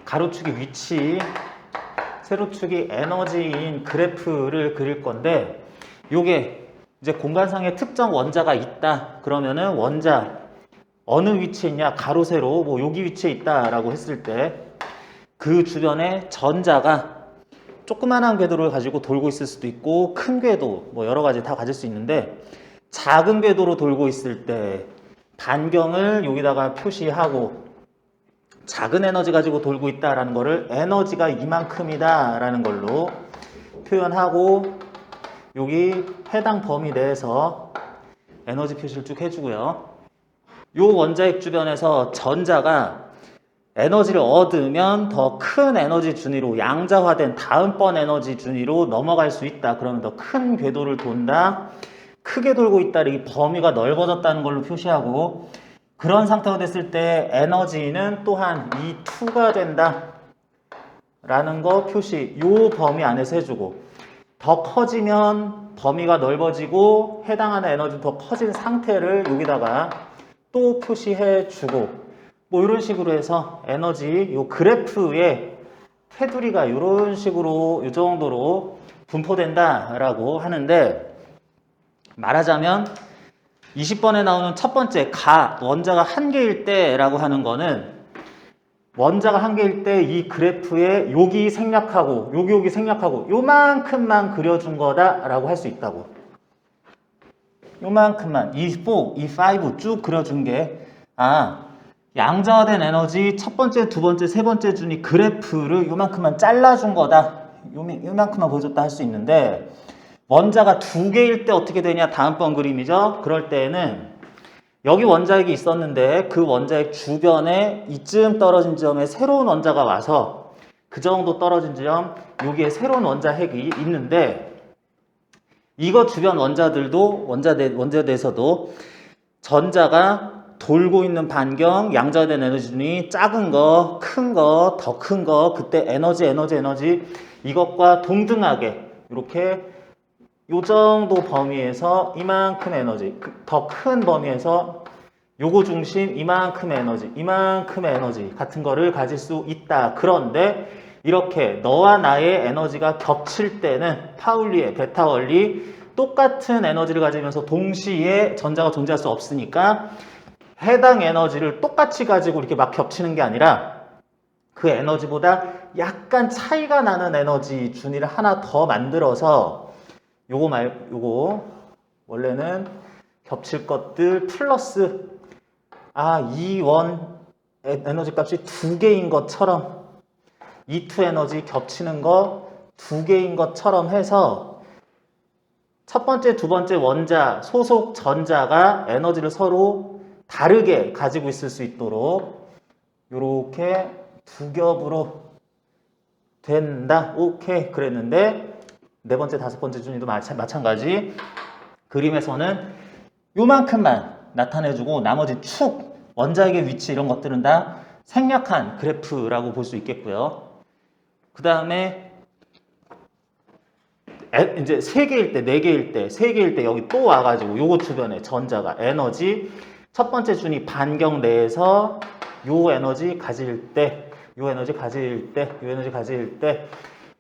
가로축이 위치, 세로축이 에너지인 그래프를 그릴 건데, 요게 이제 공간상에 특정 원자가 있다. 그러면은 원자 어느 위치에 있냐? 가로, 세로, 뭐 여기 위치에 있다라고 했을 때 그 주변에 전자가 조그만한 궤도를 가지고 돌고 있을 수도 있고 큰 궤도, 뭐 여러 가지 다 가질 수 있는데, 작은 궤도로 돌고 있을 때 반경을 여기다가 표시하고 작은 에너지 가지고 돌고 있다라는 거를 에너지가 이만큼이다 라는 걸로 표현하고, 여기 해당 범위 내에서 에너지 표시를 쭉 해주고요. 요 원자핵 주변에서 전자가 에너지를 얻으면 더 큰 에너지 준위로, 양자화된 다음번 에너지 준위로 넘어갈 수 있다. 그러면 더 큰 궤도를 돈다. 크게 돌고 있다. 이 범위가 넓어졌다는 걸로 표시하고, 그런 상태가 됐을 때 에너지는 또한 E2가 된다 라는 거 표시, 요 범위 안에서 해주고, 더 커지면 범위가 넓어지고 해당하는 에너지 더 커진 상태를 여기다가 또 표시해 주고, 뭐 이런 식으로 해서 에너지 요 그래프의 테두리가 이런 식으로 이 정도로 분포된다 라고 하는데, 말하자면 20번에 나오는 첫 번째 원자가 한 개일 때 라고 하는 거는, 원자가 한 개일 때 이 그래프에 여기 생략하고 여기 생략하고 요만큼만 그려준 거다 라고 할 수 있다고. 요만큼만, E4, E5 쭉 그려준 게, 양자화된 에너지 첫 번째, 두 번째, 세 번째 준위 그래프를 요만큼만 잘라준 거다, 요만큼만 보여줬다 할 수 있는데, 원자가 두 개일 때 어떻게 되냐? 다음번 그림이죠. 그럴 때에는 여기 원자핵이 있었는데 그 원자핵 주변에 이쯤 떨어진 지점에 새로운 원자가 와서 그 정도 떨어진 지점, 여기에 새로운 원자핵이 있는데, 이거 주변 원자들도, 원자대에서도 전자가 돌고 있는 반경, 양자된 에너지준이 작은 거, 큰 거, 더 큰 거, 그때 에너지 이것과 동등하게 이렇게 요 정도 범위에서 이만큼 에너지, 더 큰 범위에서 요거 중심 이만큼의 에너지 같은 거를 가질 수 있다. 그런데 이렇게 너와 나의 에너지가 겹칠 때는 파울리의 베타 원리, 똑같은 에너지를 가지면서 동시에 전자가 존재할 수 없으니까 해당 에너지를 똑같이 가지고 이렇게 막 겹치는 게 아니라 그 에너지보다 약간 차이가 나는 에너지 준위를 하나 더 만들어서, 요거 원래는 겹칠 것들 플러스 E1 에너지 값이 두 개인 것처럼, E2 에너지 겹치는 거 두 개인 것처럼 해서 첫 번째, 두 번째 원자 소속 전자가 에너지를 서로 다르게 가지고 있을 수 있도록 이렇게 두 겹으로 된다. 오케이. 그랬는데 네 번째, 다섯 번째 준위도 마찬가지. 그림에서는 요만큼만 나타내주고 나머지 축, 원자핵의 위치 이런 것들은 다 생략한 그래프라고 볼 수 있겠고요. 그 다음에 이제 3개일 때, 4개일 때, 3개일 때 여기 또 와가지고 요거 주변에 전자가 에너지 첫 번째 준위 반경 내에서 요 에너지 가질 때, 요 에너지 가질 때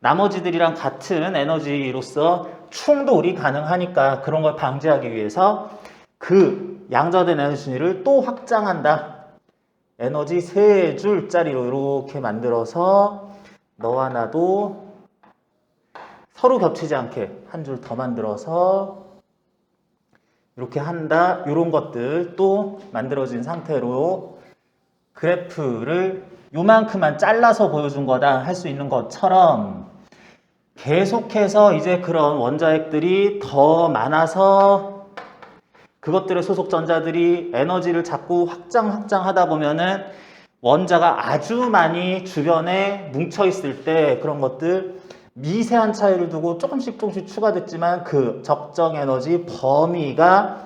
나머지들이랑 같은 에너지로서 충돌이 가능하니까 그런 걸 방지하기 위해서 그 양자된 에너지 준위를 또 확장한다. 에너지 3줄짜리로 이렇게 만들어서 너와 나도 서로 겹치지 않게 한 줄 더 만들어서 이렇게 한다. 이런 것들 또 만들어진 상태로 그래프를 요만큼만 잘라서 보여준 거다 할 수 있는 것처럼, 계속해서 이제 그런 원자핵들이 더 많아서 그것들의 소속 전자들이 에너지를 자꾸 확장하다 보면은 원자가 아주 많이 주변에 뭉쳐 있을 때 그런 것들 미세한 차이를 두고 조금씩 추가됐지만 그 적정 에너지 범위가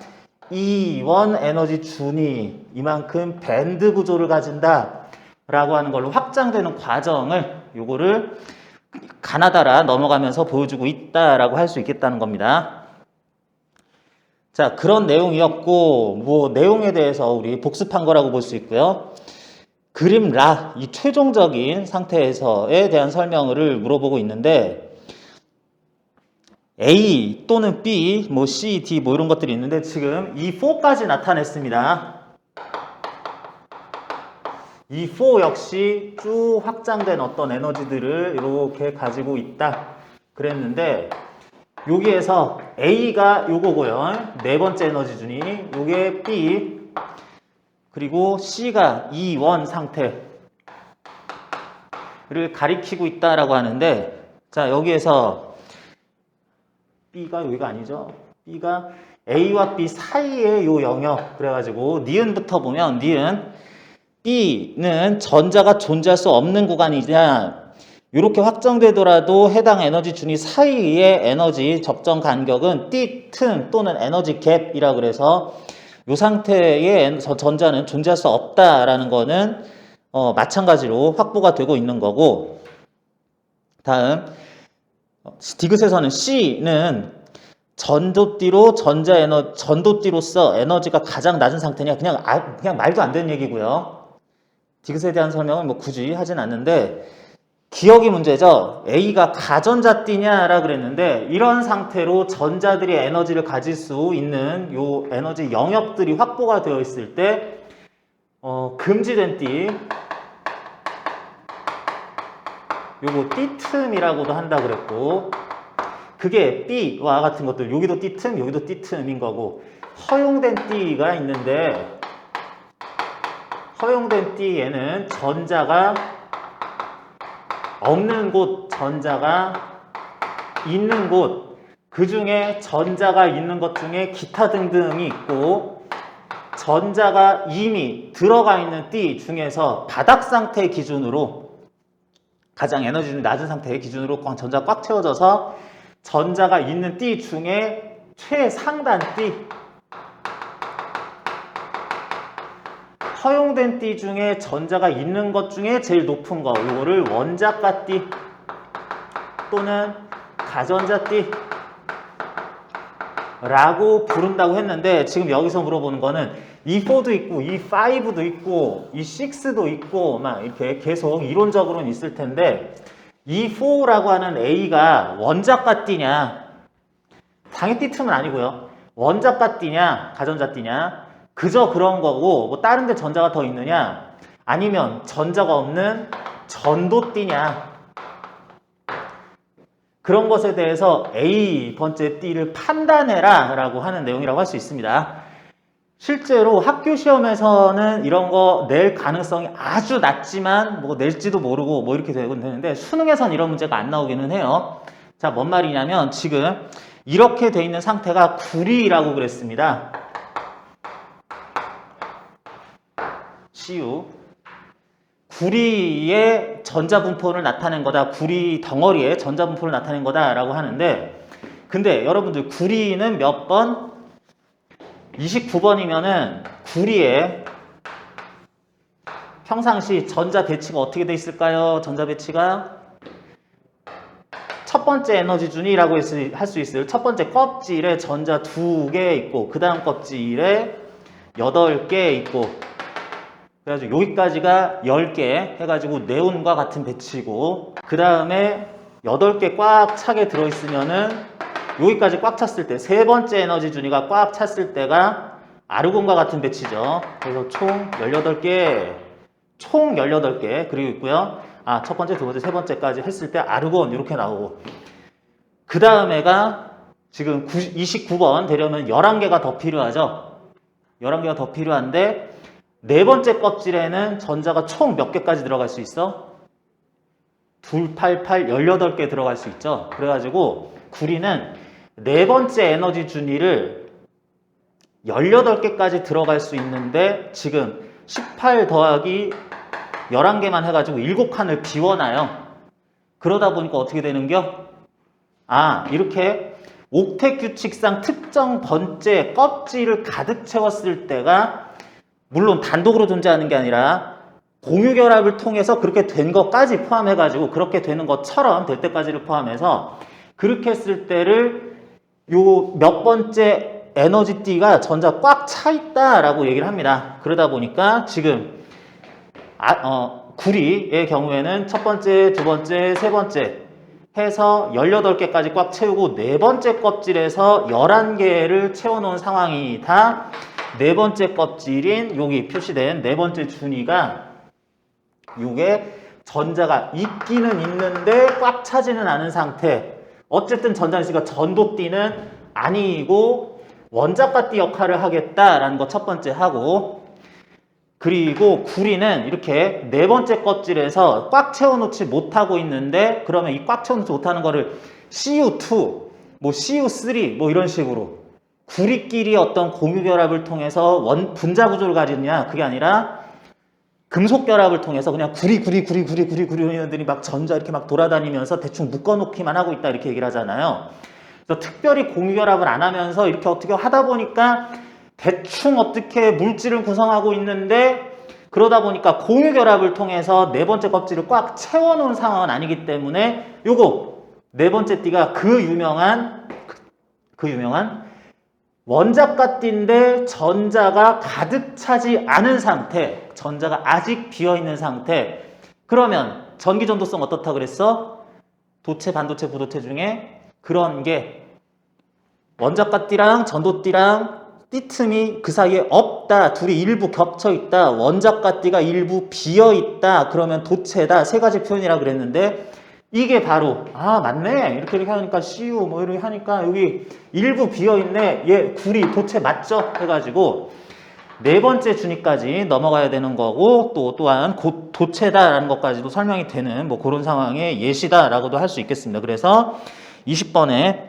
E1 에너지 준위 이만큼 밴드 구조를 가진다 라고 하는 걸로 확장되는 과정을, 요거를 가나다라 넘어가면서 보여주고 있다라고 할 수 있겠다는 겁니다. 자, 그런 내용이었고, 뭐 내용에 대해서 우리 복습한 거라고 볼 수 있고요. 그림라, 이 최종적인 상태에서에 대한 설명을 물어보고 있는데 A 또는 B, 뭐 C, D 뭐 이런 것들이 있는데 지금 이 4까지 나타냈습니다. 이 4 역시 쭉 확장된 어떤 에너지들을 이렇게 가지고 있다 그랬는데 여기에서 A가 요거고요. 네 번째 에너지 준이 요게 B 그리고 C가 E1 상태를 가리키고 있다라고 하는데 자 여기에서 B가 여기가 아니죠. B가 A와 B 사이의 요 영역 그래가지고 니은부터 보면 니은 B는 전자가 존재할 수 없는 구간이냐 이렇게 확정되더라도 해당 에너지 준위 사이의 에너지 적정 간격은 띠 틈 또는 에너지 갭이라 그래서 이 상태의 전자는 존재할 수 없다라는 거는 마찬가지로 확보가 되고 있는 거고 다음 디귿에서는 C는 전도띠로서 에너지가 가장 낮은 상태냐 그냥 말도 안 되는 얘기고요. 디귿에 대한 설명은 뭐 굳이 하진 않는데 기억이 문제죠. A가 가전자띠냐라 그랬는데 이런 상태로 전자들이 에너지를 가질 수 있는 요 에너지 영역들이 확보가 되어 있을 때 금지된 띠 요거 띠틈이라고도 한다 그랬고 그게 B와 같은 것들 여기도 띠틈 여기도 띠틈인 거고 허용된 띠가 있는데 허용된 띠에는 전자가 없는 곳, 전자가 있는 곳, 그 중에 전자가 있는 것 중에 기타 등등이 있고 전자가 이미 들어가 있는 띠 중에서 바닥 상태 기준으로 가장 에너지는 낮은 상태의 기준으로 전자가 꽉 채워져서 전자가 있는 띠 중에 최상단 띠 허용된 띠 중에 전자가 있는 것 중에 제일 높은 거 이거를 원자가띠 또는 가전자띠 라고 부른다고 했는데 지금 여기서 물어보는 거는 E4도 있고 E5도 있고 E6도 있고 막 이렇게 계속 이론적으로는 있을 텐데 E4라고 하는 A가 원자가띠냐 당연히 띠틈은 아니고요. 원자가띠냐 가전자띠냐 그저 그런 거고 뭐 다른 데 전자가 더 있느냐 아니면 전자가 없는 전도띠냐 그런 것에 대해서 A 번째 띠를 판단해라 라고 하는 내용이라고 할 수 있습니다. 실제로 학교 시험에서는 이런 거 낼 가능성이 아주 낮지만 뭐 낼지도 모르고 뭐 이렇게 되는데 수능에선 이런 문제가 안 나오기는 해요. 자, 뭔 말이냐면 지금 이렇게 돼 있는 상태가 구리라고 그랬습니다. CU 구리의 전자분포를 나타낸 거다. 구리 덩어리의 전자분포를 나타낸 거다 라고 하는데 근데 여러분들 구리는 몇 번? 29번이면은 구리의 평상시 전자 배치가 어떻게 돼 있을까요? 전자 배치가 첫 번째 에너지 준이라고 할 수 있을 첫 번째 껍질에 전자 2개 있고 그 다음 껍질에 8개 있고 그래가지고 여기까지가 10개 해가지고 네온과 같은 배치고 그 다음에 8개 꽉 차게 들어있으면은 여기까지 꽉 찼을 때 세 번째 에너지 준위가 꽉 찼을 때가 아르곤과 같은 배치죠. 그래서 총 18개 총 18개 그리고 있고요. 첫 번째, 두 번째, 세 번째까지 했을 때 아르곤 이렇게 나오고 그 다음에가 지금 29번 되려면 11개가 더 필요하죠. 11개가 더 필요한데 네 번째 껍질에는 전자가 총 몇 개까지 들어갈 수 있어? 2, 8, 8, 18개 들어갈 수 있죠. 그래가지고 구리는 네 번째 에너지 준위를 18개까지 들어갈 수 있는데 지금 18 더하기 11개만 해가지고 7칸을 비워놔요. 그러다 보니까 어떻게 되는겨? 이렇게 옥텟 규칙상 특정 번째 껍질을 가득 채웠을 때가 물론 단독으로 존재하는 게 아니라 공유결합을 통해서 그렇게 된 것까지 포함해가지고 그렇게 되는 것처럼 될 때까지를 포함해서 그렇게 했을 때를 요 몇 번째 에너지띠가 전자 꽉 차 있다라고 얘기를 합니다. 그러다 보니까 지금 구리의 경우에는 첫 번째, 두 번째, 세 번째 해서 18개까지 꽉 채우고 네 번째 껍질에서 11개를 채워놓은 상황이다. 네 번째 껍질인 여기 표시된 네 번째 준위가 이게 전자가 있기는 있는데 꽉 차지는 않은 상태. 어쨌든 전자는 있으니까 전도띠는 아니고 원자가띠 역할을 하겠다라는 거 첫 번째 하고, 그리고 구리는 이렇게 네 번째 껍질에서 꽉 채워놓지 못하고 있는데, 그러면 이 꽉 채워놓지 못하는 거를 CU2, 뭐 CU3 뭐 이런 식으로 구리끼리 어떤 공유결합을 통해서 분자 구조를 가지느냐, 그게 아니라 금속 결합을 통해서 그냥 구리 이들이 막 전자 이렇게 막 돌아다니면서 대충 묶어놓기만 하고 있다 이렇게 얘기를 하잖아요. 그래서 특별히 공유결합을 안 하면서 이렇게 어떻게 하다 보니까 대충 어떻게 물질을 구성하고 있는데, 그러다 보니까 공유결합을 통해서 네 번째 껍질을 꽉 채워놓은 상황은 아니기 때문에 요거 네 번째 띠가 그 유명한 원자가띠인데 전자가 가득 차지 않은 상태, 전자가 아직 비어있는 상태. 그러면 전기전도성 어떻다 그랬어? 도체, 반도체, 부도체 중에 그런 게 원자가띠랑 전도띠랑 띠틈이 그 사이에 없다. 둘이 일부 겹쳐있다. 원자가띠가 일부 비어있다. 그러면 도체다. 세 가지 표현이라 그랬는데 이게 바로 맞네. 이렇게 하니까 CU 뭐 이렇게 하니까 여기 일부 비어있네. 얘 구리 도체 맞죠? 해가지고 네 번째 준위까지 넘어가야 되는 거고, 또한 곧 도체다라는 것까지도 설명이 되는 뭐 그런 상황의 예시다라고도 할 수 있겠습니다. 그래서 20번에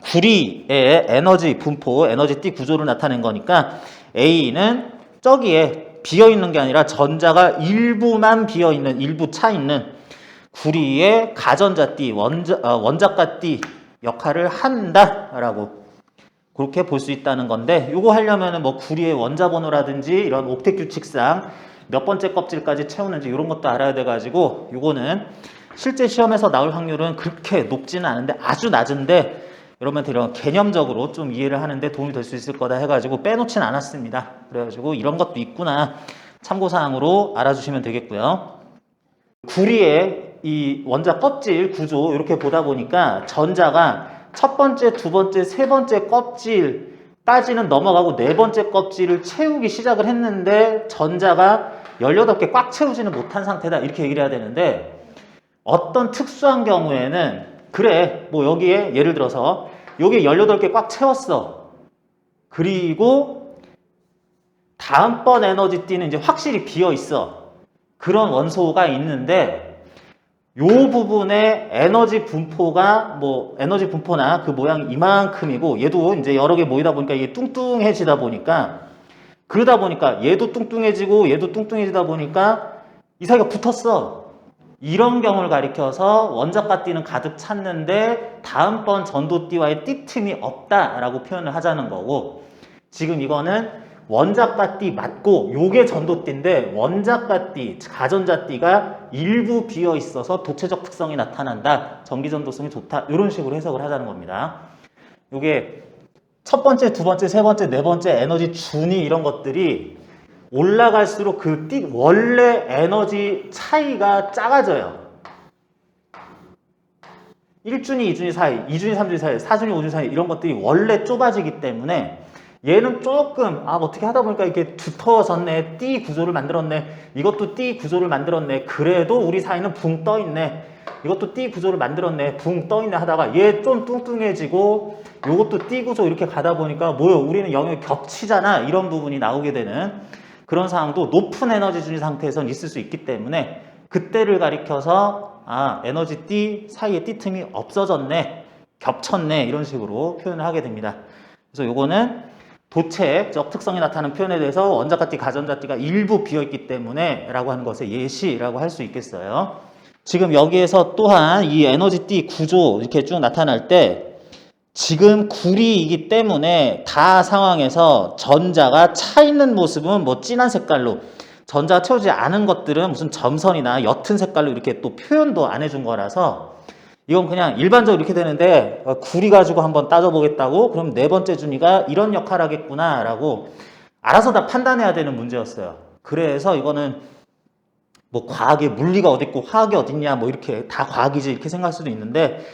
구리의 에너지 분포, 에너지 띠 구조를 나타낸 거니까 A는 저기에 비어있는 게 아니라 전자가 일부만 비어있는, 일부 차있는 구리의 가전자띠, 원자가띠 역할을 한다라고 그렇게 볼 수 있다는 건데, 이거 하려면은 뭐 구리의 원자번호라든지 이런 옥텟 규칙상 몇 번째 껍질까지 채우는지 이런 것도 알아야 돼가지고, 이거는 실제 시험에서 나올 확률은 그렇게 높지는 않은데 아주 낮은데, 여러분한테 이런 개념적으로 좀 이해를 하는데 도움이 될 수 있을 거다 해가지고 빼놓진 않았습니다. 그래가지고 이런 것도 있구나 참고사항으로 알아주시면 되겠고요. 구리의 이 원자 껍질 구조 이렇게 보다 보니까 전자가 첫 번째, 두 번째, 세 번째 껍질까지는 넘어가고 네 번째 껍질을 채우기 시작을 했는데 전자가 18개 꽉 채우지는 못한 상태다 이렇게 얘기를 해야 되는데, 어떤 특수한 경우에는 그래 뭐 여기에 예를 들어서 여기에 18개 꽉 채웠어. 그리고 다음번 에너지띠는 이제 확실히 비어 있어. 그런 원소가 있는데 요 부분에 에너지 분포가 뭐 에너지 분포나 그 모양이 이만큼이고, 얘도 이제 여러 개 모이다 보니까 이게 뚱뚱해지다 보니까, 그러다 보니까 얘도 뚱뚱해지고 얘도 뚱뚱해지다 보니까 이 사이가 붙었어. 이런 경우를 가리켜서 원자가띠는 가득 찼는데 다음번 전도띠와의 띠틈이 없다라고 표현을 하자는 거고, 지금 이거는 원자가띠 맞고 요게 전도띠인데 원자가띠, 가전자띠가 일부 비어 있어서 도체적 특성이 나타난다. 전기전도성이 좋다. 이런 식으로 해석을 하자는 겁니다. 요게 첫 번째, 두 번째, 세 번째, 네 번째 에너지 준위 이런 것들이 올라갈수록 그 원래 에너지 차이가 작아져요. 1준위, 2준위 사이, 2준위, 3준위 사이, 4준위, 5준위 사이 이런 것들이 원래 좁아지기 때문에 얘는 조금 어떻게 하다 보니까 이렇게 두터워졌네. 띠 구조를 만들었네. 이것도 띠 구조를 만들었네. 그래도 우리 사이는 붕 떠있네. 이것도 띠 구조를 만들었네. 붕 떠있네 하다가 얘 좀 뚱뚱해지고 요것도 띠 구조 이렇게 가다 보니까 뭐요? 우리는 영역이 겹치잖아. 이런 부분이 나오게 되는 그런 상황도 높은 에너지 준위 상태에서는 있을 수 있기 때문에, 그때를 가리켜서 에너지 띠 사이에 띠 틈이 없어졌네. 겹쳤네. 이런 식으로 표현을 하게 됩니다. 그래서 요거는 도체적 특성이 나타나는 표현에 대해서 원자가띠, 가전자띠가 일부 비어있기 때문에 라고 하는 것의 예시라고 할 수 있겠어요. 지금 여기에서 또한 이 에너지띠 구조 이렇게 쭉 나타날 때 지금 구리이기 때문에 다 상황에서 전자가 차 있는 모습은 뭐 진한 색깔로, 전자가 채우지 않은 것들은 무슨 점선이나 옅은 색깔로 이렇게 또 표현도 안 해준 거라서 이건 그냥 일반적으로 이렇게 되는데 구리 가지고 한번 따져보겠다고 그럼 네 번째 준위가 이런 역할을 하겠구나 라고 알아서 다 판단해야 되는 문제였어요. 그래서 이거는 뭐 과학에 물리가 어딨고 화학이 어딨냐 뭐 이렇게 다 과학이지 이렇게 생각할 수도 있는데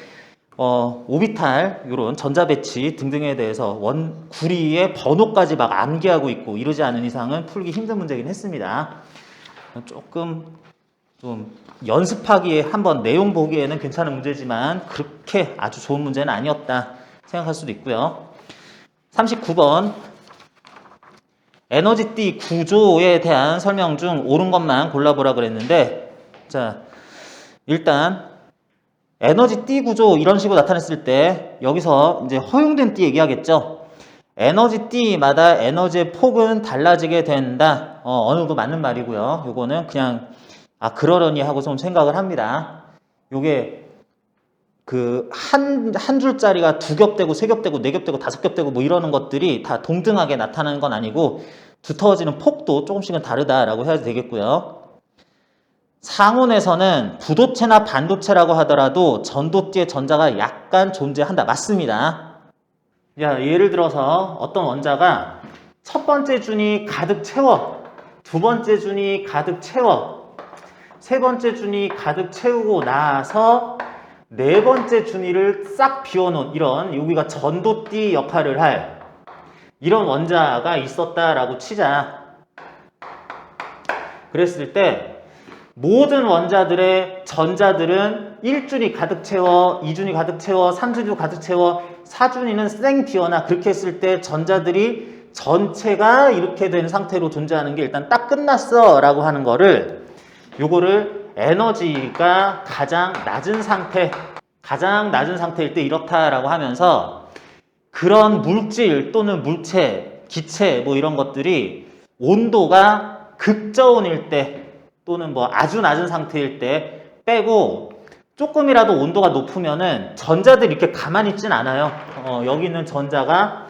오비탈 이런 전자배치 등등에 대해서 구리의 번호까지 막 암기하고 있고 이러지 않은 이상은 풀기 힘든 문제긴 했습니다. 조금 좀 연습하기에 한번 내용 보기에는 괜찮은 문제지만 그렇게 아주 좋은 문제는 아니었다 생각할 수도 있고요. 39번 에너지띠 구조에 대한 설명 중 옳은 것만 골라보라 그랬는데, 자 일단 에너지띠 구조 이런 식으로 나타냈을 때 여기서 이제 허용된 띠 얘기하겠죠. 에너지띠마다 에너지의 폭은 달라지게 된다. 어느 정도 맞는 말이고요. 요거는 그냥 그러려니 하고 좀 생각을 합니다. 요게 그 한 줄짜리가 2겹 되고 3겹 되고 4겹 되고 5겹 되고 뭐 이러는 것들이 다 동등하게 나타나는 건 아니고 두터워지는 폭도 조금씩은 다르다라고 해야 되겠고요. 상온에서는 부도체나 반도체라고 하더라도 전도띠의 전자가 약간 존재한다. 맞습니다. 야, 예를 들어서 어떤 원자가 첫 번째 준이 가득 채워, 두 번째 준이 가득 채워, 세 번째 준이 가득 채우고 나서 네 번째 준위를 싹 비워놓은 이런 여기가 전도띠 역할을 할 이런 원자가 있었다라고 치자. 그랬을 때 모든 원자들의 전자들은 1준이 가득 채워, 2준이 가득 채워, 3준이 가득 채워, 4준이는 쌩 비워놔. 그렇게 했을 때 전자들이 전체가 이렇게 된 상태로 존재하는 게 일단 딱 끝났어 라고 하는 거를 요거를 에너지가 가장 낮은 상태일 때 이렇다라고 하면서 그런 물질 또는 물체, 기체 뭐 이런 것들이 온도가 극저온일 때 또는 뭐 아주 낮은 상태일 때 빼고 조금이라도 온도가 높으면은 전자들이 이렇게 가만히 있진 않아요. 여기 있는 전자가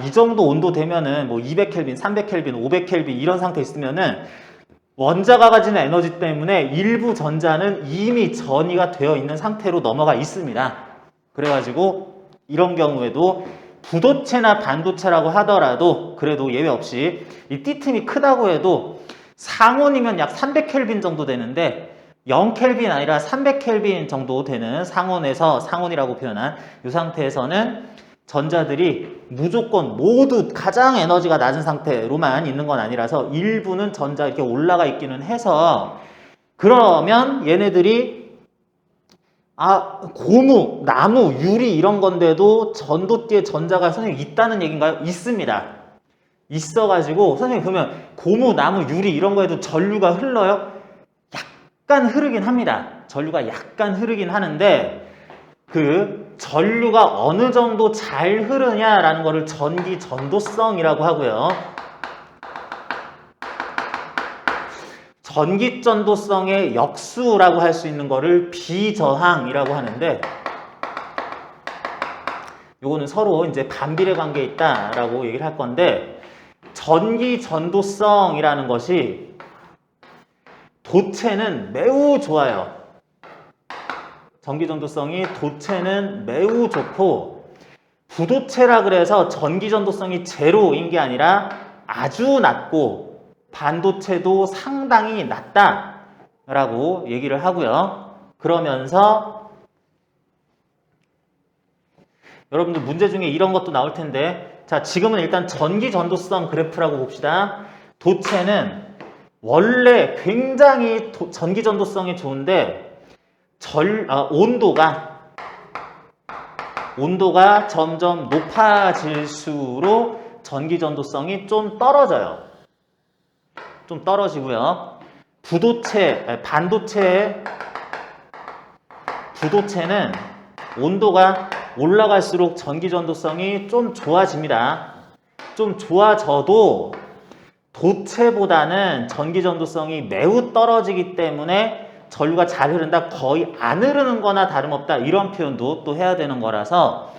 이 정도 온도 되면은 뭐 200켈빈, 300켈빈, 500켈빈 이런 상태 있으면은 원자가 가지는 에너지 때문에 일부 전자는 이미 전이가 되어 있는 상태로 넘어가 있습니다. 그래가지고 이런 경우에도 부도체나 반도체라고 하더라도 그래도 예외 없이 이 띠틈이 크다고 해도 상온이면 약 300켈빈 정도 되는데 0켈빈 아니라 300켈빈 정도 되는 상온에서 상온이라고 표현한 이 상태에서는 전자들이 무조건 모두 가장 에너지가 낮은 상태로만 있는 건 아니라서 일부는 전자 이렇게 올라가 있기는 해서 그러면 얘네들이 고무, 나무, 유리 이런 건데도 전도띠에 전자가 선생님 있다는 얘기인가요? 있습니다. 있어가지고 선생님 그러면 고무, 나무, 유리 이런 거에도 전류가 흘러요? 약간 흐르긴 합니다. 전류가 약간 흐르긴 하는데 그 전류가 어느 정도 잘 흐르냐라는 거를 전기 전도성이라고 하고요. 전기 전도성의 역수라고 할 수 있는 거를 비저항이라고 하는데 요거는 서로 이제 반비례 관계에 있다라고 얘기를 할 건데 전기 전도성이라는 것이 도체는 매우 좋아요. 전기 전도성이 도체는 매우 좋고 부도체라 그래서 전기 전도성이 제로인 게 아니라 아주 낮고 반도체도 상당히 낮다라고 얘기를 하고요. 그러면서 여러분들 문제 중에 이런 것도 나올 텐데 자 지금은 일단 전기 전도성 그래프라고 봅시다. 도체는 원래 굉장히 전기 전도성이 좋은데 온도가 점점 높아질수록 전기 전도성이 좀 떨어져요. 좀 떨어지고요. 부도체는 온도가 올라갈수록 전기 전도성이 좀 좋아집니다. 좀 좋아져도 도체보다는 전기 전도성이 매우 떨어지기 때문에 전류가 잘 흐른다, 거의 안 흐르는 거나 다름없다 이런 표현도 또 해야 되는 거라서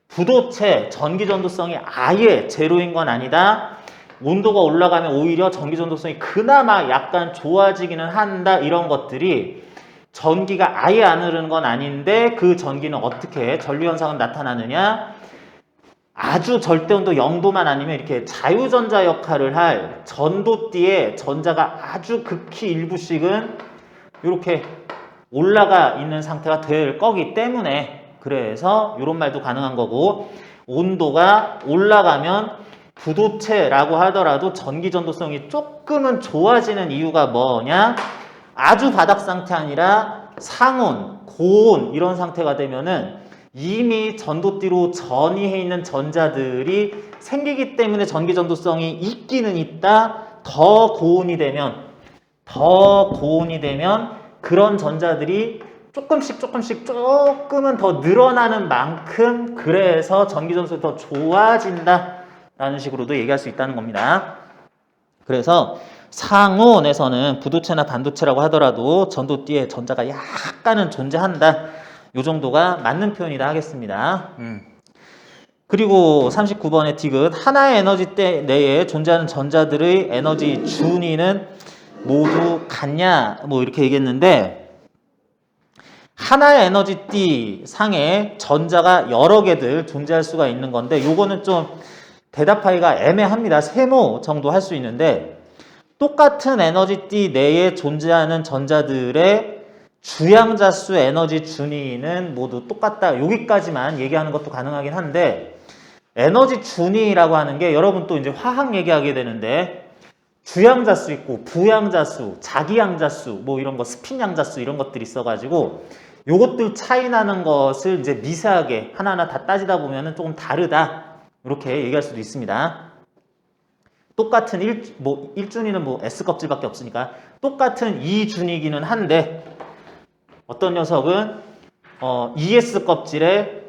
부도체 전기 전도성이 아예 제로인 건 아니다. 온도가 올라가면 오히려 전기 전도성이 그나마 약간 좋아지기는 한다. 이런 것들이 전기가 아예 안 흐르는 건 아닌데 그 전기는 어떻게 전류 현상은 나타나느냐? 아주 절대온도 0도만 아니면 이렇게 자유전자 역할을 할 전도띠에 전자가 아주 극히 일부씩은 이렇게 올라가 있는 상태가 될 거기 때문에 그래서 이런 말도 가능한 거고 온도가 올라가면 부도체라고 하더라도 전기 전도성이 조금은 좋아지는 이유가 뭐냐? 아주 바닥 상태 아니라 상온, 고온 이런 상태가 되면은 이미 전도띠로 전이해 있는 전자들이 생기기 때문에 전기 전도성이 있기는 있다. 더 고온이 되면 그런 전자들이 조금은 더 늘어나는 만큼 그래서 전기 전도성이 더 좋아진다 라는 식으로도 얘기할 수 있다는 겁니다. 그래서 상온에서는 부도체나 반도체라고 하더라도 전도띠에 전자가 약간은 존재한다. 요 정도가 맞는 표현이다 하겠습니다. 그리고 39번의 디귿 하나의 에너지대 내에 존재하는 전자들의 에너지 준위는 모두 같냐 뭐 이렇게 얘기했는데 하나의 에너지띠 상에 전자가 여러 개들 존재할 수가 있는 건데 요거는 좀 대답하기가 애매합니다. 세모 정도 할 수 있는데 똑같은 에너지띠 내에 존재하는 전자들의 주양자 수 에너지 준위는 모두 똑같다. 여기까지만 얘기하는 것도 가능하긴 한데 에너지 준위라고 하는 게 여러분 또 이제 화학 얘기하게 되는데 주양자 수 있고 부양자 수, 자기양자 수, 뭐 이런 거 스핀 양자 수 이런 것들이 있어가지고 요것들 차이 나는 것을 이제 미세하게 하나하나 다 따지다 보면은 조금 다르다. 이렇게 얘기할 수도 있습니다. 똑같은 일준위는 뭐 S 껍질밖에 없으니까 똑같은 이준위기는 한데 어떤 녀석은 ES 껍질에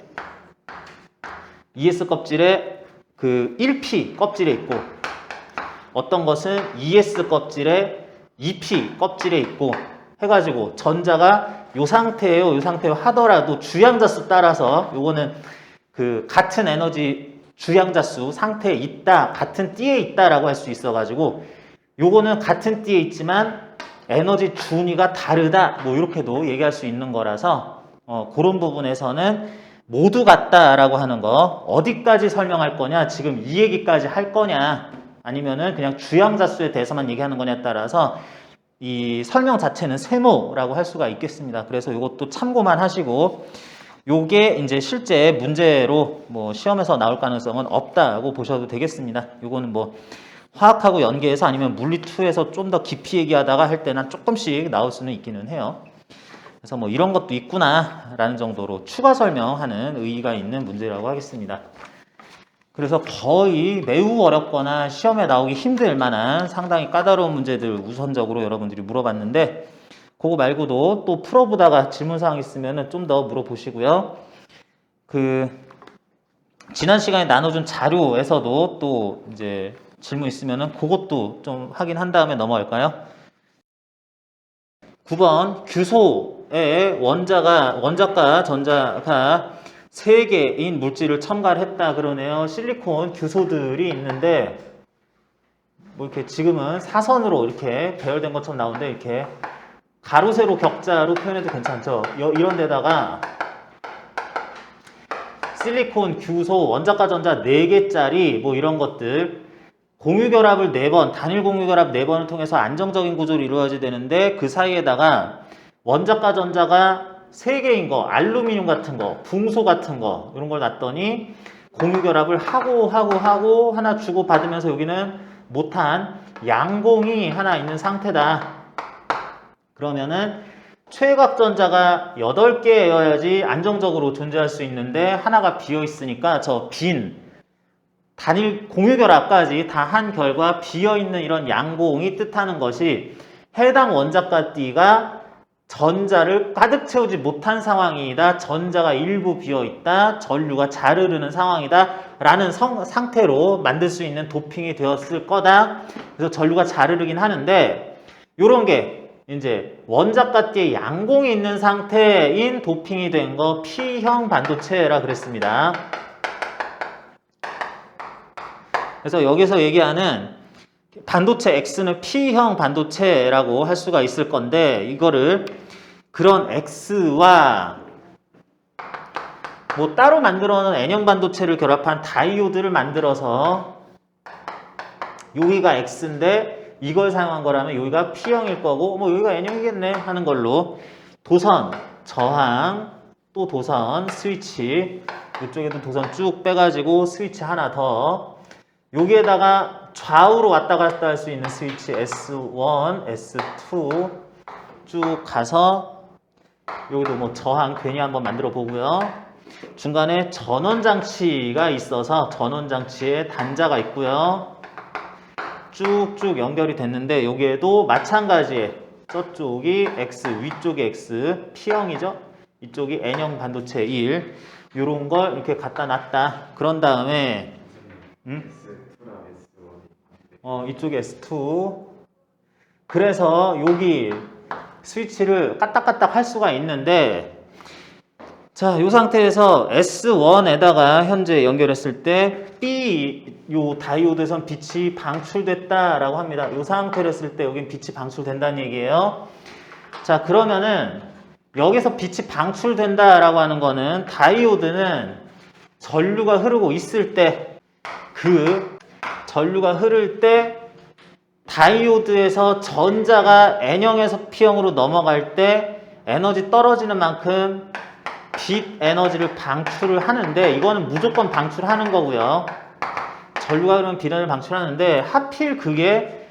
그 1P 껍질에 있고 어떤 것은 ES 껍질에 2P 껍질에 있고 해가지고 전자가 요 상태예요 하더라도 주양자 수 따라서 요거는 그 같은 에너지 주양자 수 상태에 있다, 같은 띠에 있다라고 할 수 있어가지고 요거는 같은 띠에 있지만 에너지 준위가 다르다 뭐 이렇게도 얘기할 수 있는 거라서 그런 부분에서는 모두 같다라고 하는 거 어디까지 설명할 거냐 지금 이 얘기까지 할 거냐 아니면은 그냥 주양자 수에 대해서만 얘기하는 거냐에 따라서 이 설명 자체는 세모라고 할 수가 있겠습니다. 그래서 이것도 참고만 하시고 요게 이제 실제 문제로 뭐 시험에서 나올 가능성은 없다고 보셔도 되겠습니다. 요거는 뭐 화학하고 연계해서 아니면 물리2에서 좀 더 깊이 얘기하다가 할 때는 조금씩 나올 수는 있기는 해요. 그래서 뭐 이런 것도 있구나 라는 정도로 추가 설명하는 의의가 있는 문제라고 하겠습니다. 그래서 거의 매우 어렵거나 시험에 나오기 힘들 만한 상당히 까다로운 문제들 우선적으로 여러분들이 물어봤는데 그거 말고도 또 풀어보다가 질문사항 있으면 좀 더 물어보시고요. 지난 시간에 나눠준 자료에서도 또 이제 질문 있으면은 그것도 좀 확인한 다음에 넘어갈까요? 9번 규소에 원자과 전자가 3개인 물질을 첨가를 했다 그러네요. 실리콘 규소들이 있는데 뭐 이렇게 지금은 사선으로 이렇게 배열된 것처럼 나오는데 이렇게 가로 세로 격자로 표현해도 괜찮죠. 이런 데다가 실리콘 규소 원자과 전자 4개짜리 뭐 이런 것들 공유결합을 4번, 단일 공유결합 4번을 통해서 안정적인 구조로 이루어져야 되는데 그 사이에다가 원자과 전자가 3개인 거, 알루미늄 같은 거, 붕소 같은 거 이런 걸 놨더니 공유결합을 하고 하나 주고 받으면서 여기는 못한 양공이 하나 있는 상태다. 그러면은 최각전자가 8개여야지 안정적으로 존재할 수 있는데 하나가 비어 있으니까 저 빈 단일 공유결합까지 다 한 결과 비어있는 이런 양공이 뜻하는 것이 해당 원자과 띠가 전자를 가득 채우지 못한 상황이다. 전자가 일부 비어있다. 전류가 잘 흐르는 상황이다. 라는 상태로 만들 수 있는 도핑이 되었을 거다. 그래서 전류가 잘 흐르긴 하는데 요런 게 이제 원자과 띠에 양공이 있는 상태인 도핑이 된 거 P형 반도체라 그랬습니다. 그래서 여기서 얘기하는 반도체 X는 P형 반도체라고 할 수가 있을 건데 이거를 그런 X와 뭐 따로 만들어 놓은 N형 반도체를 결합한 다이오드를 만들어서 여기가 X인데 이걸 사용한 거라면 여기가 P형일 거고 뭐 여기가 N형이겠네 하는 걸로 도선, 저항, 또 도선, 스위치 이쪽에도 도선 쭉 빼가지고 스위치 하나 더 여기에다가 좌우로 왔다 갔다 할 수 있는 스위치 S1, S2 쭉 가서 여기도 뭐 저항 괜히 한번 만들어 보고요. 중간에 전원장치가 있어서 전원장치에 단자가 있고요. 쭉쭉 연결이 됐는데 여기에도 마찬가지에 저쪽이 X, 위쪽이 X, P형이죠. 이쪽이 N형 반도체 1 요런 걸 이렇게 갖다 놨다. 그런 다음에 이쪽에 S2 그래서 여기 스위치를 까딱까딱 할 수가 있는데 자, 이 상태에서 S1에다가 현재 연결했을 때 B 요 다이오드에선 빛이 방출됐다라고 합니다. 이 상태로 했을 때 여긴 빛이 방출된다는 얘기예요. 자, 그러면은 여기서 빛이 방출된다라고 하는 거는 다이오드는 전류가 흐르고 있을 때 그 전류가 흐를 때 다이오드에서 전자가 N형에서 P형으로 넘어갈 때 에너지 떨어지는 만큼 빛 에너지를 방출을 하는데 이거는 무조건 방출하는 거고요. 전류가 흐르면 빛 에너지를 방출하는데 하필 그게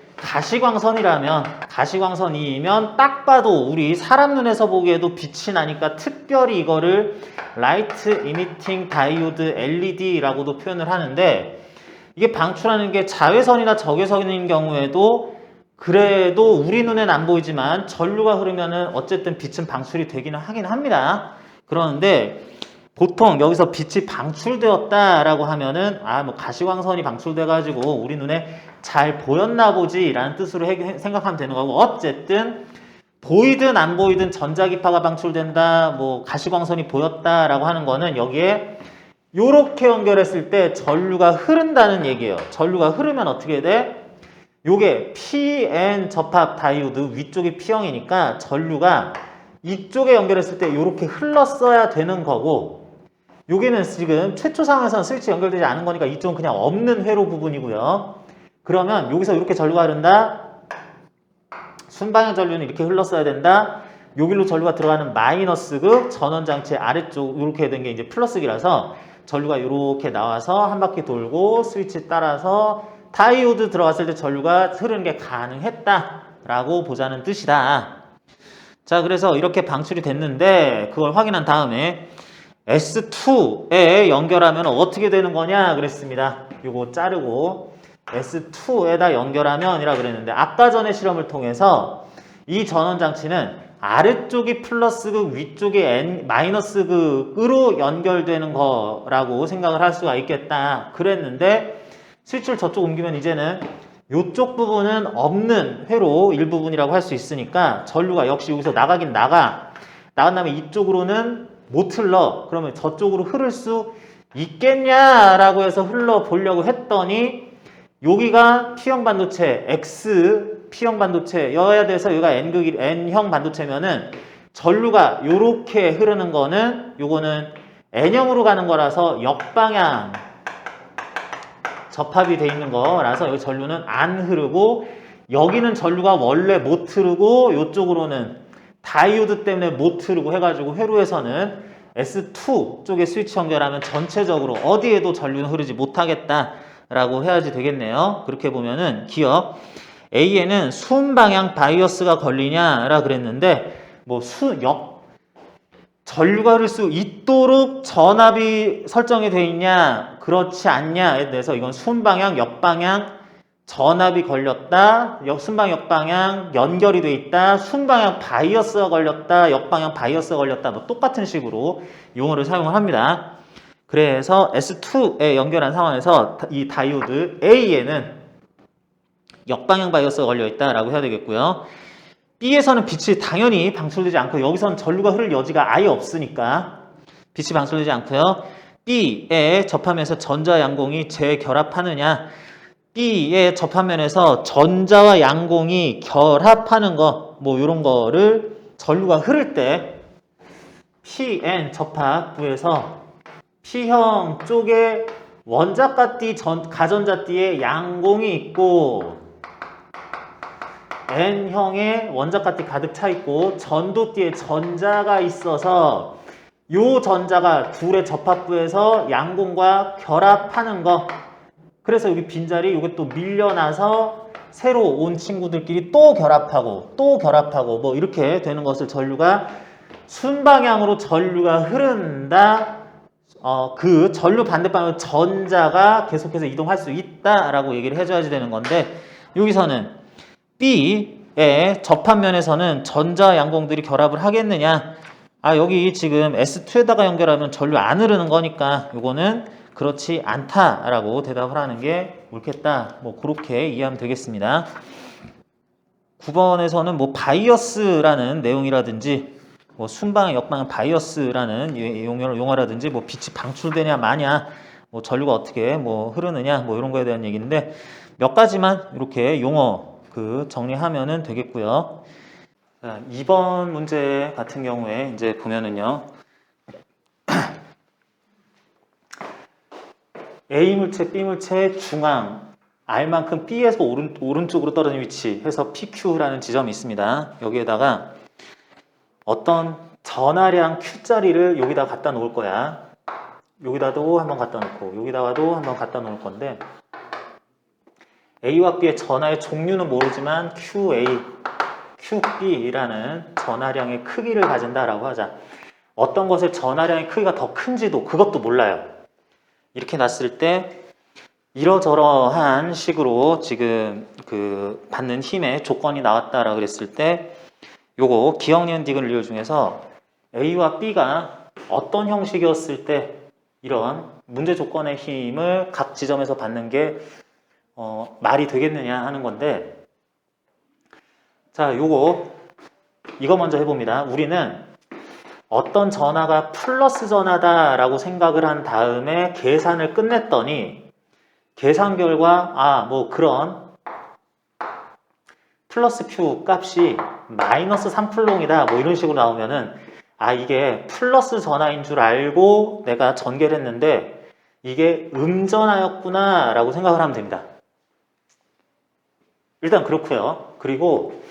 가시광선이면 딱 봐도 우리 사람 눈에서 보기에도 빛이 나니까 특별히 이거를 라이트 이미팅 다이오드 LED라고도 표현을 하는데 이게 방출하는 게 자외선이나 적외선인 경우에도 그래도 우리 눈엔 안 보이지만 전류가 흐르면은 어쨌든 빛은 방출이 되기는 하긴 합니다. 그러는데 보통 여기서 빛이 방출되었다라고 하면은 뭐 가시광선이 방출돼 가지고 우리 눈에 잘 보였나 보지라는 뜻으로 생각하면 되는 거고 어쨌든 보이든 안 보이든 전자기파가 방출된다, 뭐 가시광선이 보였다라고 하는 거는 여기에 요렇게 연결했을 때 전류가 흐른다는 얘기예요. 전류가 흐르면 어떻게 돼? 요게 PN 접합 다이오드 위쪽이 P형이니까 전류가 이쪽에 연결했을 때 요렇게 흘렀어야 되는 거고 여기는 지금 최초 상황에서는 스위치 연결되지 않은 거니까 이쪽은 그냥 없는 회로 부분이고요. 그러면 여기서 이렇게 전류가 흐른다. 순방향 전류는 이렇게 흘렀어야 된다. 여기로 전류가 들어가는 마이너스극 전원장치 아래쪽 이렇게 된 게 이제 플러스극이라서 전류가 이렇게 나와서 한 바퀴 돌고 스위치 따라서 다이오드 들어갔을 때 전류가 흐르는 게 가능했다라고 보자는 뜻이다. 자, 그래서 이렇게 방출이 됐는데 그걸 확인한 다음에 S2에 연결하면 어떻게 되는 거냐 그랬습니다. 요거 자르고 S2에다 연결하면이라 그랬는데 아까 전에 실험을 통해서 이 전원장치는 아래쪽이 플러스극 위쪽이 마이너스극으로 연결되는 거라고 생각을 할 수가 있겠다 그랬는데 스위치를 저쪽 옮기면 이제는 이쪽 부분은 없는 회로 일부분이라고 할 수 있으니까 전류가 역시 여기서 나가긴 나간 다음에 이쪽으로는 못 흘러. 그러면 저쪽으로 흐를 수 있겠냐라고 해서 흘러 보려고 했더니 여기가 P형 반도체 X P형 반도체여야 돼서 여기가 N형 반도체면은 전류가 요렇게 흐르는 거는 요거는 N형으로 가는 거라서 역방향 접합이 돼 있는 거라서 여기 전류는 안 흐르고 여기는 전류가 원래 못 흐르고 이쪽으로는 다이오드 때문에 못 흐르고 해가지고 회로에서는 S2 쪽에 스위치 연결하면 전체적으로 어디에도 전류는 흐르지 못하겠다라고 해야지 되겠네요. 그렇게 보면은 기억 A에는 순방향 바이어스가 걸리냐라 그랬는데 뭐 전류가 흐를 수 있도록 전압이 설정이 되어 있냐 그렇지 않냐에 대해서 이건 순방향, 역방향 전압이 걸렸다, 순방향, 역방향 연결이 돼 있다, 순방향 바이어스가 걸렸다, 역방향 바이어스가 걸렸다 뭐 똑같은 식으로 용어를 사용을 합니다. 그래서 S2에 연결한 상황에서 이 다이오드 A에는 역방향 바이어스가 걸려 있다라고 해야 되겠고요. B에서는 빛이 당연히 방출되지 않고 여기서는 전류가 흐를 여지가 아예 없으니까 빛이 방출되지 않고요. B에 접하면서 전자 양공이 재결합하느냐 B의 접합면에서 전자와 양공이 결합하는 거 뭐 이런 거를 전류가 흐를 때 PN 접합부에서 P형 쪽에 원자가띠 가전자띠에 양공이 있고 N형에 원자가띠 가득 차 있고 전도띠에 전자가 있어서 요 전자가 둘의 접합부에서 양공과 결합하는 거. 그래서 여기 빈자리 요게 또 밀려나서 새로 온 친구들끼리 또 결합하고 뭐 이렇게 되는 것을 전류가 순방향으로 전류가 흐른다. 그 전류 반대방향으로 전자가 계속해서 이동할 수 있다라고 얘기를 해줘야지 되는 건데 여기서는 B의 접합면에서는 전자 양공들이 결합을 하겠느냐? 여기 지금 S2에다가 연결하면 전류 안 흐르는 거니까 요거는 그렇지 않다라고 대답을 하는 게 옳겠다. 뭐 그렇게 이해하면 되겠습니다. 9번에서는 뭐 바이어스라는 내용이라든지 뭐 순방향, 역방향 바이어스라는 용어라든지 뭐 빛이 방출되냐 마냐, 뭐 전류가 어떻게 뭐 흐르느냐 뭐 이런 거에 대한 얘기인데 몇 가지만 이렇게 용어 정리하면은 되겠고요. 자, 2번 문제 같은 경우에 이제 보면은요. A 물체, B 물체의 중앙 R만큼 B에서 오른쪽으로 떨어진 위치 해서 PQ라는 지점이 있습니다. 여기에다가 어떤 전하량 Q짜리를 여기다 갖다 놓을 거야. 여기다도 한번 갖다 놓고 여기다가도 한번 갖다 놓을 건데 A와 B의 전하의 종류는 모르지만 QA, QB라는 전하량의 크기를 가진다라고 하자. 어떤 것의 전하량의 크기가 더 큰지도 그것도 몰라요. 이렇게 놨을 때 이러저러한 식으로 지금 그 받는 힘의 조건이 나왔다라고 그랬을 때 요거 기억, 니은, 디귿, 리을 중에서 A와 B가 어떤 형식이었을 때 이런 문제 조건의 힘을 각 지점에서 받는 게 말이 되겠느냐 하는 건데 자, 이거 먼저 해봅니다. 우리는 어떤 전하가 플러스 전하다라고 생각을 한 다음에 계산을 끝냈더니 계산 결과 뭐 그런 플러스 Q 값이 마이너스 3플롱이다 뭐 이런 식으로 나오면은 이게 플러스 전하인 줄 알고 내가 전개를 했는데 이게 음전하였구나 라고 생각을 하면 됩니다. 일단 그렇고요. 그리고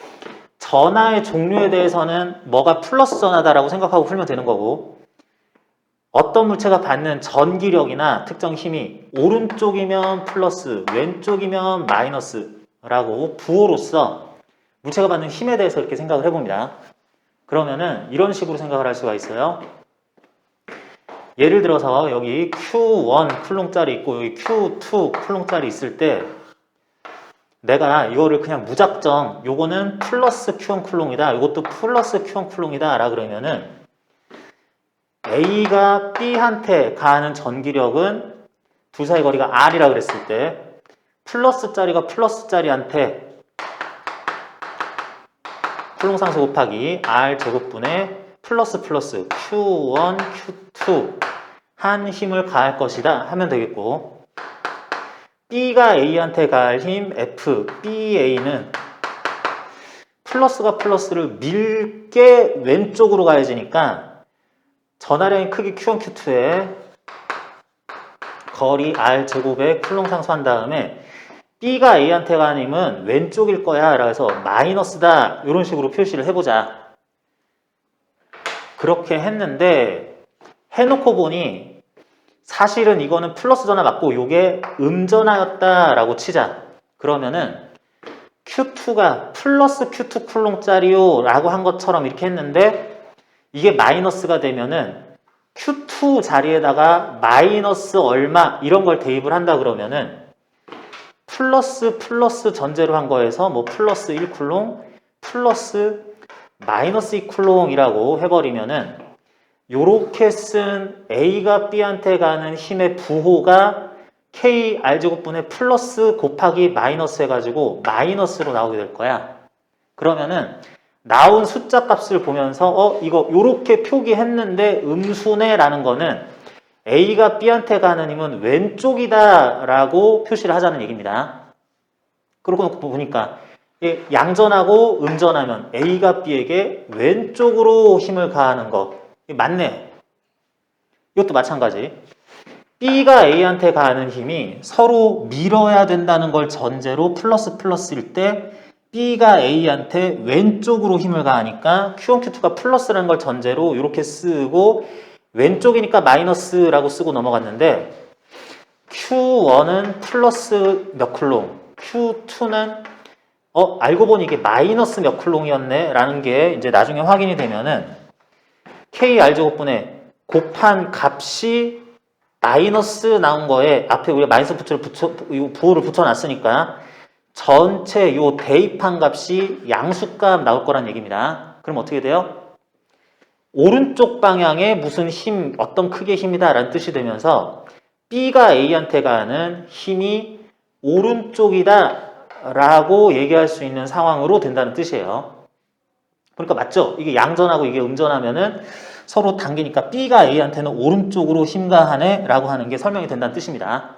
전하의 종류에 대해서는 뭐가 플러스 전하다라고 생각하고 풀면 되는 거고 어떤 물체가 받는 전기력이나 특정 힘이 오른쪽이면 플러스, 왼쪽이면 마이너스라고 부호로서 물체가 받는 힘에 대해서 이렇게 생각을 해봅니다. 그러면은 이런 식으로 생각을 할 수가 있어요. 예를 들어서 여기 Q1 쿨롱짜리 있고 여기 Q2 쿨롱짜리 있을 때 내가 이거를 그냥 무작정 요거는 플러스 Q1 쿨롱이다 이것도 플러스 Q1 쿨롱이다 라 그러면은 A가 B한테 가하는 전기력은 둘 사이 거리가 R이라 그랬을 때 플러스짜리가 플러스짜리한테 쿨롱상수 곱하기 R 제곱분의 플러스 Q1 Q2 한 힘을 가할 것이다 하면 되겠고 B가 A한테 가할 힘 F, BA는 플러스가 플러스를 밀게 왼쪽으로 가야지니까 전하량의 크기 Q1, Q2에 거리 R 제곱에 쿨롱 상수한 다음에 B가 A한테 가는 힘은 왼쪽일 거야 라고 해서 마이너스다 이런 식으로 표시를 해보자. 그렇게 했는데 해놓고 보니 사실은 이거는 플러스 전하 맞고 요게 음전하였다라고 치자. 그러면은 Q2가 플러스 Q2 쿨롱짜리요 라고 한 것처럼 이렇게 했는데 이게 마이너스가 되면은 Q2 자리에다가 마이너스 얼마 이런 걸 대입을 한다 그러면은 플러스 전제로 한 거에서 뭐 플러스 1쿨롱 플러스 마이너스 2쿨롱이라고 해버리면은 요렇게 쓴 A가 B한테 가는 힘의 부호가 K R제곱분의 플러스 곱하기 마이너스 해가지고 마이너스로 나오게 될 거야. 그러면은 나온 숫자 값을 보면서 이거 요렇게 표기했는데 음수네 라는 거는 A가 B한테 가는 힘은 왼쪽이다 라고 표시를 하자는 얘기입니다. 그러고 보니까 양전하고 음전하면 A가 B에게 왼쪽으로 힘을 가하는 거 맞네. 이것도 마찬가지. B가 A한테 가하는 힘이 서로 밀어야 된다는 걸 전제로 플러스 플러스일 때 B가 A한테 왼쪽으로 힘을 가하니까 Q1, Q2가 플러스라는 걸 전제로 이렇게 쓰고 왼쪽이니까 마이너스라고 쓰고 넘어갔는데 Q1은 플러스 몇 쿨롱, Q2는 알고 보니 이게 마이너스 몇 쿨롱이었네 라는 게 이제 나중에 확인이 되면은 KR제곱분에 곱한 값이 마이너스 나온 거에 앞에 우리가 마이너스 부호를 붙여놨으니까 전체 요 대입한 값이 양수값 나올 거란 얘기입니다. 그럼 어떻게 돼요? 오른쪽 방향에 무슨 힘, 어떤 크기의 힘이다 라는 뜻이 되면서 B가 A한테 가는 힘이 오른쪽이다 라고 얘기할 수 있는 상황으로 된다는 뜻이에요. 그러니까 맞죠? 이게 양전하고 이게 음전하면은 서로 당기니까 B가 A한테는 오른쪽으로 힘 가하네 라고 하는 게 설명이 된다는 뜻입니다.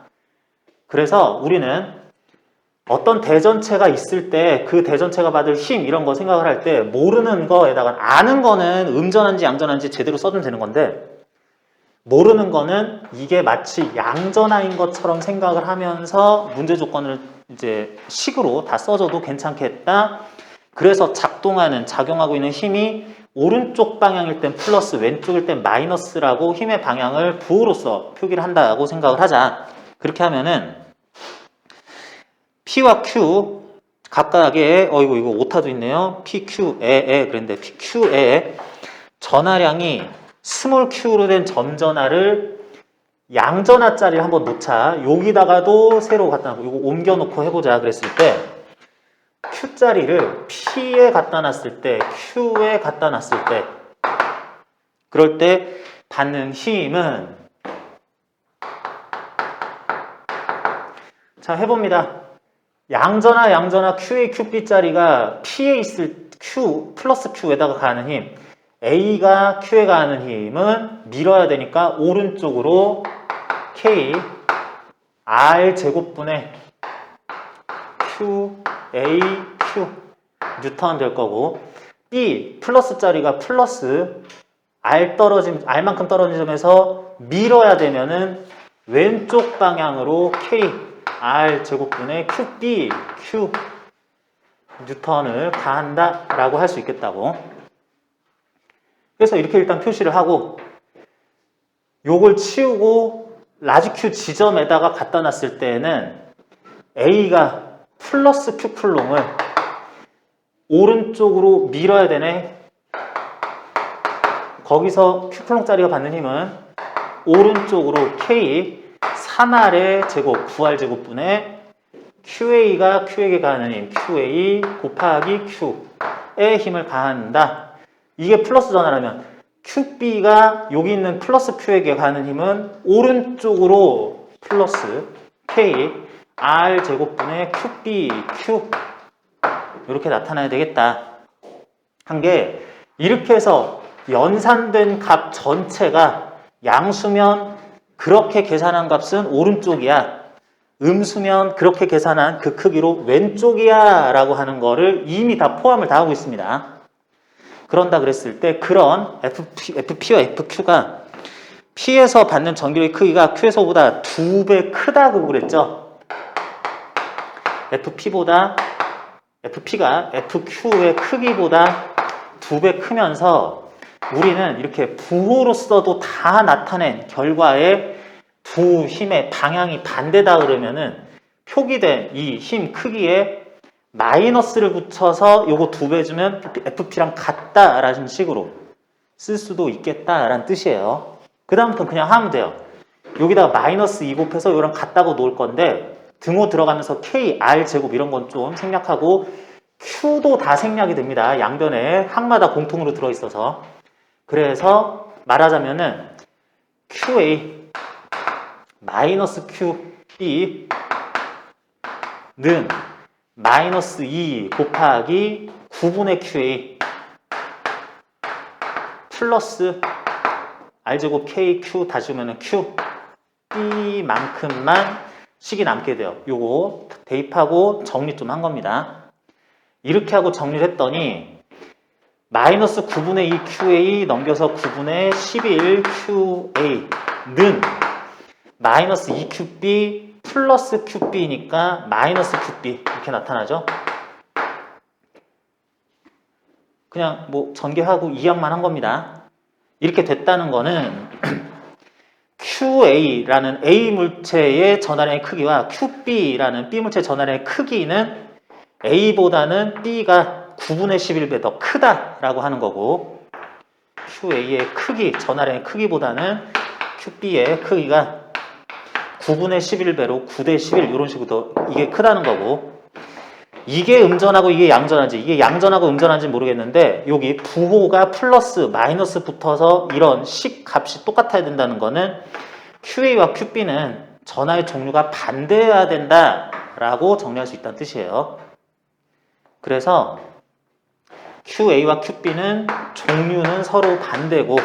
그래서 우리는 어떤 대전체가 있을 때 그 대전체가 받을 힘 이런 거 생각을 할 때 모르는 거에다가 아는 거는 음전한지 양전한지 제대로 써주면 되는 건데 모르는 거는 이게 마치 양전하인 것처럼 생각을 하면서 문제 조건을 이제 식으로 다 써줘도 괜찮겠다. 그래서 작용하고 있는 힘이 오른쪽 방향일 땐 플러스, 왼쪽일 땐 마이너스라고 힘의 방향을 부호로서 표기를 한다고 생각을 하자. 그렇게 하면은 P와 Q 각각의 이거 오타도 있네요. PQ에 그랬는데 PQ에 전하량이 스몰 q로 된 점전하를 양전하짜리를 한번 놓자. 여기다가도 새로 갖다 놓고 이거 옮겨놓고 해보자 그랬을 때 q짜리를 p에 갖다 놨을 때 q에 갖다 놨을 때 그럴 때 받는 힘은 자 해봅니다. 양전하 QA, QB짜리가 P에 있을 Q 플러스 Q에다가 가는 힘 A가 Q에 가는 힘은 밀어야 되니까 오른쪽으로 K R 제곱분의 Q A Q 뉴턴 될 거고 B 플러스짜리가 플러스 R만큼 떨어진 점에서 밀어야 되면은 왼쪽 방향으로 K R 제곱분의 QB Q 뉴턴을 가한다 라고 할 수 있겠다고. 그래서 이렇게 일단 표시를 하고 요걸 치우고 라지 Q 지점에다가 갖다 놨을 때는 A가 플러스 Q 쿨롱을 오른쪽으로 밀어야 되네. 거기서 Q 쿨롱짜리가 받는 힘은 오른쪽으로 K 3R의 제곱 9R 제곱분의 QA가 Q에게 가하는 힘 QA 곱하기 Q에 힘을 가한다. 이게 플러스 전하라면 QB가 여기 있는 플러스 Q에게 가는 힘은 오른쪽으로 플러스 K R 제곱분의 QB Q 이렇게 나타나야 되겠다. 한 게 이렇게 해서 연산된 값 전체가 양수면 그렇게 계산한 값은 오른쪽이야. 음수면 그렇게 계산한 그 크기로 왼쪽이야 라고 하는 거를 이미 다 포함을 다 하고 있습니다. 그런다 그랬을 때 그런 FP와 FQ가 P에서 받는 전기력의 크기가 Q에서보다 2배 크다고 그랬죠. FP가 FQ의 크기보다 2배 크면서 우리는 이렇게 부호로 써도 다 나타낸 결과에 두 힘의 방향이 반대다 그러면은 표기된 이 힘 크기에 마이너스를 붙여서 요거 2배 주면 FP랑 같다라는 식으로 쓸 수도 있겠다라는 뜻이에요. 그 다음부터는 그냥 하면 돼요. 여기다가 마이너스 2 곱해서 요랑 같다고 놓을 건데 등호 들어가면서 K, R 제곱 이런 건 좀 생략하고 Q도 다 생략이 됩니다. 양변에 항마다 공통으로 들어있어서. 그래서 말하자면은 QA 마이너스 QB는 마이너스 2 곱하기 9분의 QA 플러스 R제곱 KQ 다시 오면은 QB만큼만 식이 남게 돼요. 요거 대입하고 정리 좀 한 겁니다. 이렇게 하고 정리를 했더니 마이너스 9분의 2 QA 넘겨서 9분의 11 QA는 마이너스 2QB 플러스 QB니까 마이너스 QB 이렇게 나타나죠. 그냥 뭐 전개하고 이항만 한 겁니다. 이렇게 됐다는 거는 QA라는 A 물체의 전하량의 크기와 QB라는 B 물체의 전하량의 크기는 A보다는 B가 9분의 11배 더 크다라고 하는 거고, QA의 크기, 전하량의 크기보다는 QB의 크기가 9분의 11배로 9대 11 이런 식으로 더 이게 크다는 거고, 이게 음전하고 이게 양전한지, 이게 양전하고 음전한지 모르겠는데 여기 부호가 플러스 마이너스 붙어서 이런 식 값이 똑같아야 된다는 거는 QA와 QB는 전하의 종류가 반대해야 된다라고 정리할 수 있다는 뜻이에요. 그래서 QA와 QB는 종류는 서로 반대고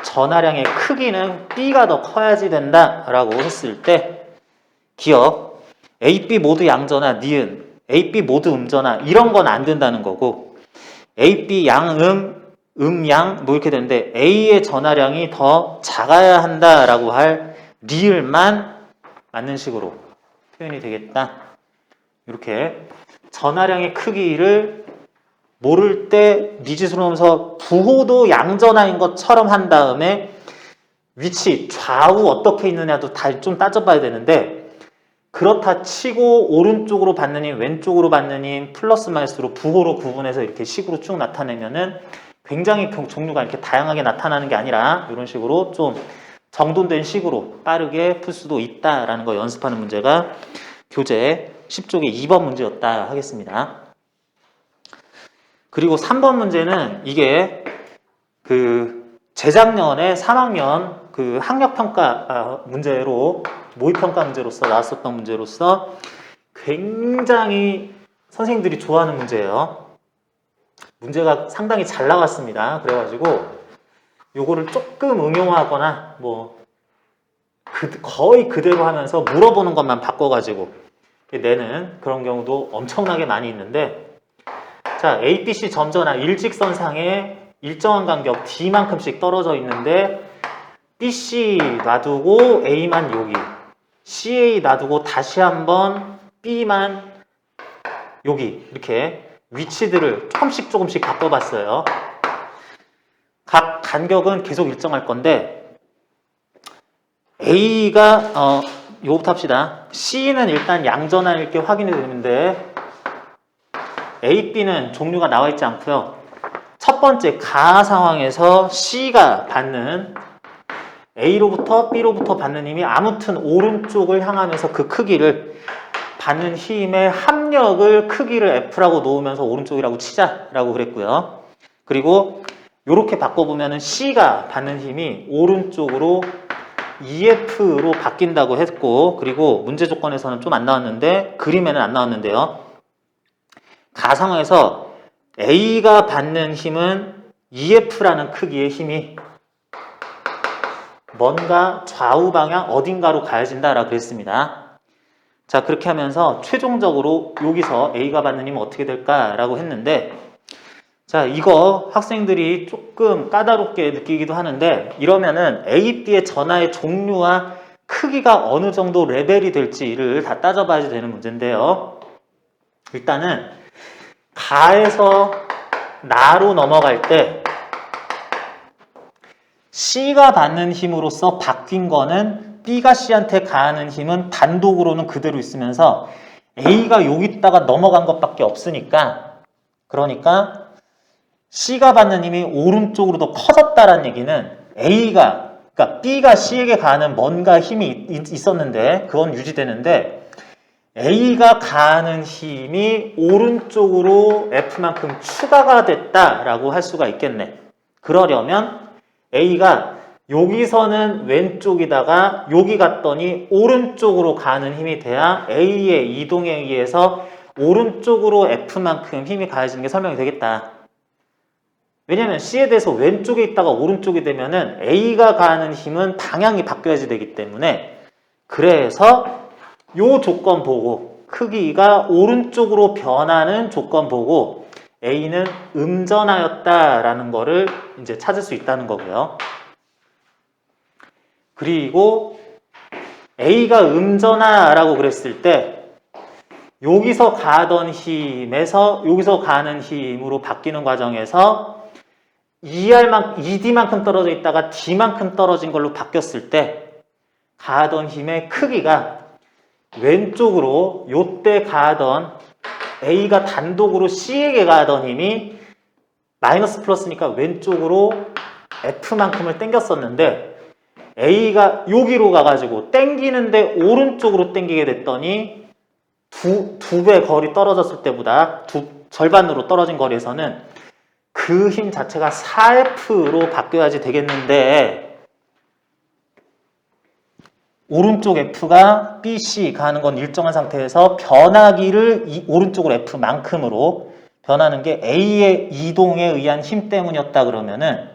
전하량의 크기는 B가 더 커야지 된다라고 했을 때 기억, A, B 모두 양전하, 니은, A, B 모두 음전하 이런 건 안 된다는 거고, A, B 양, 양 뭐 이렇게 되는데 A의 전하량이 더 작아야 한다라고 할 리을만 맞는 식으로 표현이 되겠다. 이렇게 전하량의 크기를 모를 때 미지수로 넣으면서 부호도 양전하인 것처럼 한 다음에 위치, 좌우 어떻게 있느냐도 다 좀 따져봐야 되는데, 그렇다 치고 오른쪽으로 받는 힘, 왼쪽으로 받는 힘, 플러스 마이너스로 부호로 구분해서 이렇게 식으로 쭉 나타내면은 굉장히 종류가 이렇게 다양하게 나타나는 게 아니라 이런 식으로 좀 정돈된 식으로 빠르게 풀 수도 있다라는 거 연습하는 문제가 교재 10쪽의 2번 문제였다 하겠습니다. 그리고 3번 문제는 이게 그 재작년에 3학년 그 학력평가 문제로 모의평가 문제로서 나왔었던 문제로서 굉장히 선생님들이 좋아하는 문제예요. 문제가 상당히 잘 나왔습니다. 그래가지고 요거를 조금 응용하거나 뭐 거의 그대로 하면서 물어보는 것만 바꿔가지고 내는 그런 경우도 엄청나게 많이 있는데, 자, A, B, C 점전하 일직선상에 일정한 간격 D만큼씩 떨어져 있는데 BC 놔두고 A만 여기, CA 놔두고 다시 한번 B만 여기 이렇게 위치들을 조금씩 바꿔봤어요. 각 간격은 계속 일정할 건데 A가 요거부터 합시다. C는 일단 양전하일 게 확인이 되는데 A, B는 종류가 나와 있지 않고요. 첫 번째 가 상황에서 C가 받는 A로부터 B로부터 받는 힘이 아무튼 오른쪽을 향하면서 그 크기를 받는 힘의 합력을 크기를 F라고 놓으면서 오른쪽이라고 치자라고 그랬고요. 그리고 이렇게 바꿔보면은 C가 받는 힘이 오른쪽으로 EF로 바뀐다고 했고, 그리고 문제 조건에서는 좀 안 나왔는데 그림에는 안 나왔는데요. 가 상황에서 A가 받는 힘은 EF라는 크기의 힘이 뭔가 좌우 방향 어딘가로 가해진다라고 그랬습니다. 자, 그렇게 하면서 최종적으로 여기서 A가 받는 힘은 어떻게 될까라고 했는데, 자, 이거 학생들이 조금 까다롭게 느끼기도 하는데 이러면은 A, B의 전하의 종류와 크기가 어느 정도 레벨이 될지를 다 따져봐야 되는 문제인데요. 일단은 가에서 나로 넘어갈 때 C가 받는 힘으로써 바뀐 거는 B가 C한테 가하는 힘은 단독으로는 그대로 있으면서 A가 여기다가 넘어간 것밖에 없으니까, 그러니까 C가 받는 힘이 오른쪽으로 더 커졌다라는 얘기는 그러니까 B가 C에게 가하는 뭔가 힘이 있었는데 그건 유지되는데 A가 가하는 힘이 오른쪽으로 F만큼 추가가 됐다라고 할 수가 있겠네. 그러려면 A가 여기서는 왼쪽이다가 여기 갔더니 오른쪽으로 가는 힘이 돼야 A의 이동에 의해서 오른쪽으로 F만큼 힘이 가해지는 게 설명이 되겠다. 왜냐면 C에 대해서 왼쪽에 있다가 오른쪽이 되면은 A가 가하는 힘은 방향이 바뀌어야지 되기 때문에, 그래서 요 조건 보고 크기가 오른쪽으로 변하는 조건 보고 A는 음전하였다라는 거를 이제 찾을 수 있다는 거고요. 그리고 A가 음전하라고 그랬을 때 여기서 가던 힘에서 여기서 가는 힘으로 바뀌는 과정에서 ED만큼 떨어져 있다가 D만큼 떨어진 걸로 바뀌었을 때 가던 힘의 크기가 왼쪽으로 요때 가던 A가 단독으로 C에게 가던 힘이 마이너스 플러스니까 왼쪽으로 F만큼을 당겼었는데 A가 여기로 가가지고 당기는데 오른쪽으로 당기게 됐더니 두 배 거리 떨어졌을 때보다 절반으로 떨어진 거리에서는 그 힘 자체가 4F로 바뀌어야지 되겠는데 오른쪽 F가 BC 가는 건 일정한 상태에서 변하기를 오른쪽으로 F만큼으로 변하는 게 A의 이동에 의한 힘 때문이었다 그러면은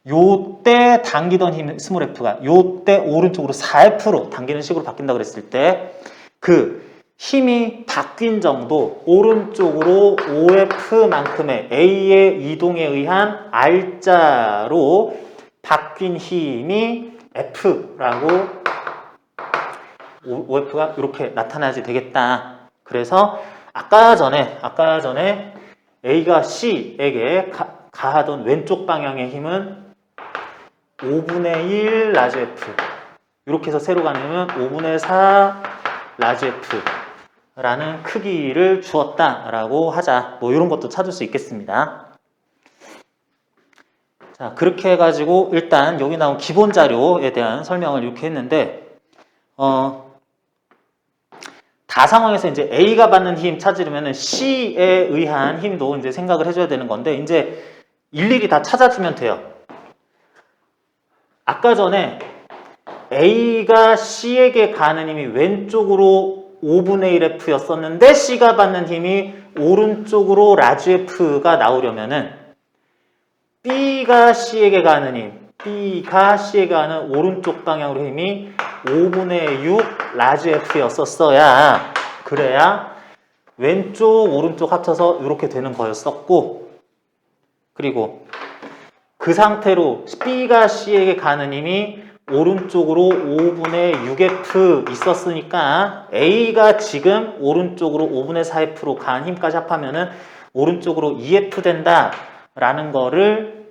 요때 당기던 힘 스몰 f가 요때 오른쪽으로 4F로 당기는 식으로 바뀐다 그랬을 때 그 힘이 바뀐 정도 오른쪽으로 5F만큼의 A의 이동에 의한 R자로 바뀐 힘이 F라고 5F가 이렇게 나타나야지 되겠다. 그래서 아까 전에 A가 C에게 가하던 왼쪽 방향의 힘은 5분의 1 라지 F 이렇게 해서 세로 가면 5분의 4 라지 F라는 크기를 주었다라고 하자. 뭐 이런 것도 찾을 수 있겠습니다. 자, 그렇게 해가지고 일단 여기 나온 기본 자료에 대한 설명을 이렇게 했는데 다 상황에서 이제 A가 받는 힘 찾으려면 C에 의한 힘도 이제 생각을 해줘야 되는 건데 이제 일일이 다 찾아주면 돼요. 아까 전에 A가 C에게 가는 힘이 왼쪽으로 5분의 1 F였었는데 C가 받는 힘이 오른쪽으로 라지 F가 나오려면은 B가 C에게 가는 힘, B가 C에게 가는 오른쪽 방향으로 힘이 5분의 6 라지 F였었어야 그래야 왼쪽 오른쪽 합쳐서 이렇게 되는 거였었고 그리고 그 상태로 B가 C에게 가는 힘이 오른쪽으로 5분의 6F 있었으니까 A가 지금 오른쪽으로 5분의 4F로 간 힘까지 합하면은 오른쪽으로 2F 된다 라는 거를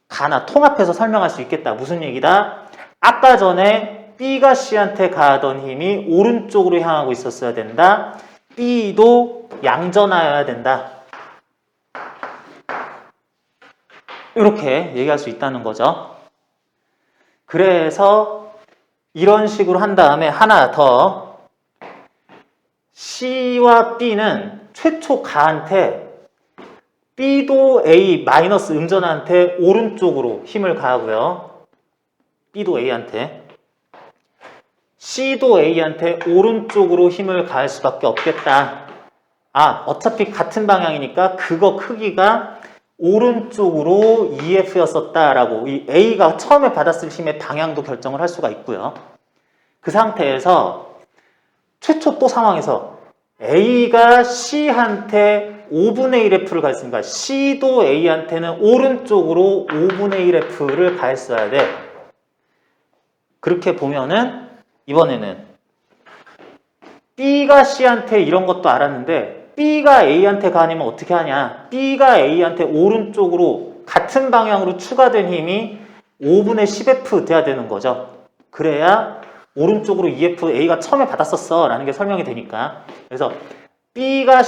가나 통합해서 설명할 수 있겠다. 무슨 얘기다? 아까 전에 B가 C한테 가던 힘이 오른쪽으로 향하고 있었어야 된다. B도 양전하여야 된다. 이렇게 얘기할 수 있다는 거죠. 그래서 이런 식으로 한 다음에 하나 더 C와 B는 최초 가한테 B도 A 마이너스 음전한테 오른쪽으로 힘을 가하고요. B도 A한테 C도 A한테 오른쪽으로 힘을 가할 수밖에 없겠다. 어차피 같은 방향이니까 그거 크기가 오른쪽으로 EF였었다라고 이 A가 처음에 받았을 힘의 방향도 결정을 할 수가 있고요. 그 상태에서 최초 또 상황에서 A가 C한테 5분의 1F를 가했으니까 C도 A한테는 오른쪽으로 5분의 1F를 가했어야 돼. 그렇게 보면은 이번에는 B가 C한테 이런 것도 알았는데 B가 A한테 가니면 어떻게 하냐? B가 A한테 오른쪽으로 같은 방향으로 추가된 힘이 5분의 10F 돼야 되는 거죠. 그래야 오른쪽으로 EF A가 처음에 받았었어 라는 게 설명이 되니까. 그래서 B가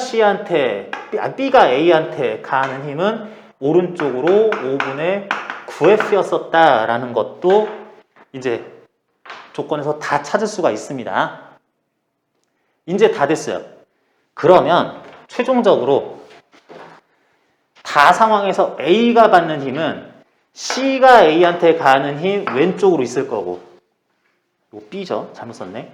A한테 가는 힘은 오른쪽으로 5분의 9F였었다 라는 것도 이제 조건에서 다 찾을 수가 있습니다. 이제 다 됐어요. 그러면 최종적으로 다 상황에서 A가 받는 힘은 C가 A한테 가는 힘 왼쪽으로 있을 거고 이거 B죠? 잘못 썼네.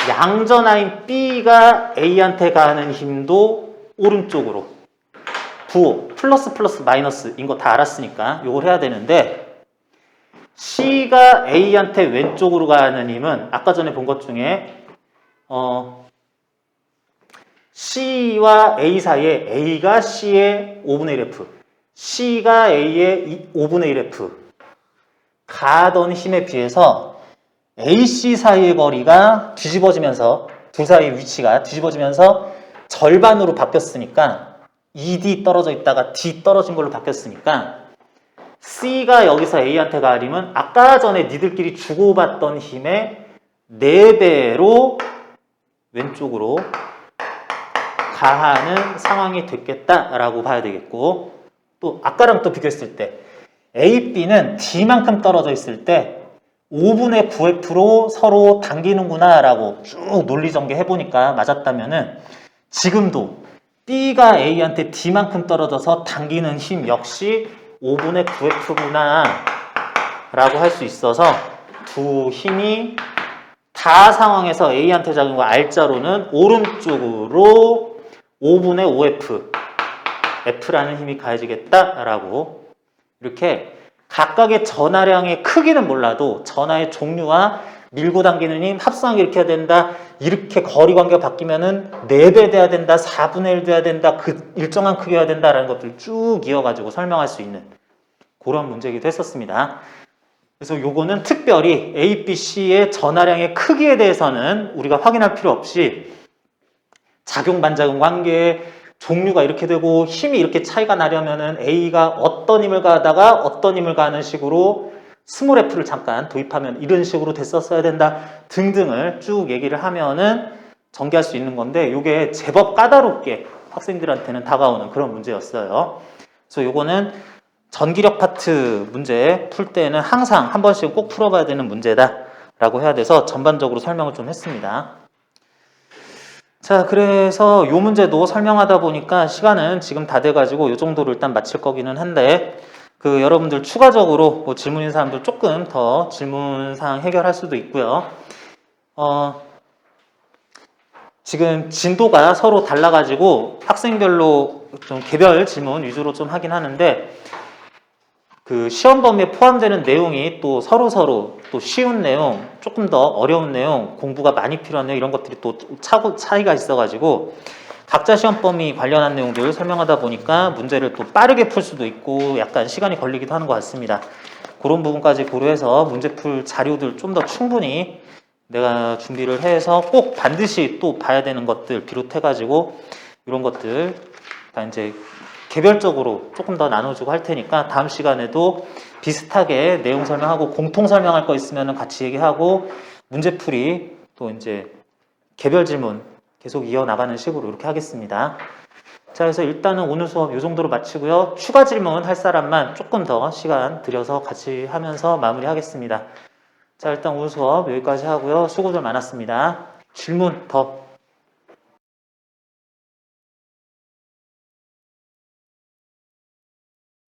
양전하인 B가 A한테 가는 힘도 오른쪽으로 부호 플러스 플러스 마이너스인 거 다 알았으니까 이걸 해야 되는데 C가 A한테 왼쪽으로 가는 힘은 아까 전에 본 것 중에 C와 A 사이에 A가 C의 5분의 1F, C가 A의 5분의 1F 가하던 힘에 비해서 AC 사이의 거리가 뒤집어지면서 둘 사이의 위치가 뒤집어지면서 절반으로 바뀌었으니까 ED 떨어져 있다가 D 떨어진 걸로 바뀌었으니까 C가 여기서 A한테 가할 힘은 아까 전에 니들끼리 주고받던 힘의 4배로 왼쪽으로 가하는 상황이 됐겠다라고 봐야 되겠고, 또 아까랑 또 비교했을 때 A, B는 D만큼 떨어져 있을 때 5분의 9F로 서로 당기는구나 라고 쭉 논리 전개해보니까 맞았다면은, 지금도 B가 A한테 D만큼 떨어져서 당기는 힘 역시 5분의 9F구나 라고 할 수 있어서 두 힘이 다 상황에서 A한테 작은 거 R자로는 오른쪽으로 5분의 5F F라는 힘이 가해지겠다라고, 이렇게 각각의 전하량의 크기는 몰라도 전하의 종류와 밀고 당기는 힘, 합성하게 이렇게 해야 된다, 이렇게 거리 관계가 바뀌면은 4배 돼야 된다, 4분의 1 돼야 된다, 그 일정한 크기여야 된다라는 것들을 쭉 이어가지고 설명할 수 있는 그런 문제이기도 했었습니다. 그래서 요거는 특별히 A, B, C의 전하량의 크기에 대해서는 우리가 확인할 필요 없이 작용 반작용 관계, 종류가 이렇게 되고 힘이 이렇게 차이가 나려면은 A가 어떤 힘을 가하다가 어떤 힘을 가하는 식으로 스몰 f를 잠깐 도입하면 이런 식으로 됐었어야 된다 등등을 쭉 얘기를 하면은 전개할 수 있는 건데, 요게 제법 까다롭게 학생들한테는 다가오는 그런 문제였어요. 그래서 요거는 전기력 파트 문제 풀 때는 항상 한 번씩은 꼭 풀어봐야 되는 문제다 라고 해야 돼서 전반적으로 설명을 좀 했습니다. 자, 그래서 요 문제도 설명하다 보니까 시간은 지금 다 돼가지고 요 정도로 일단 마칠 거기는 한데, 그 여러분들 추가적으로 뭐 질문인 사람들 조금 더 질문사항 해결할 수도 있고요. 지금 진도가 서로 달라가지고 학생별로 좀 개별 질문 위주로 좀 하긴 하는데, 그 시험 범위에 포함되는 내용이 또 서로 또 쉬운 내용, 조금 더 어려운 내용, 공부가 많이 필요한 내용, 이런 것들이 또 차이가 있어가지고 각자 시험 범위 관련한 내용들을 설명하다 보니까 문제를 또 빠르게 풀 수도 있고 약간 시간이 걸리기도 하는 것 같습니다. 그런 부분까지 고려해서 문제 풀 자료들 좀 더 충분히 내가 준비를 해서 꼭 반드시 또 봐야 되는 것들 비롯해가지고 이런 것들 다 이제 개별적으로 조금 더 나눠주고 할 테니까 다음 시간에도 비슷하게 내용 설명하고 공통 설명할 거 있으면 같이 얘기하고, 문제풀이 또 이제 개별 질문 계속 이어나가는 식으로 이렇게 하겠습니다. 자, 그래서 일단은 오늘 수업 이 정도로 마치고요. 추가 질문 할 사람만 조금 더 시간 들여서 같이 하면서 마무리하겠습니다. 자, 일단 오늘 수업 여기까지 하고요. 수고들 많았습니다. 질문 더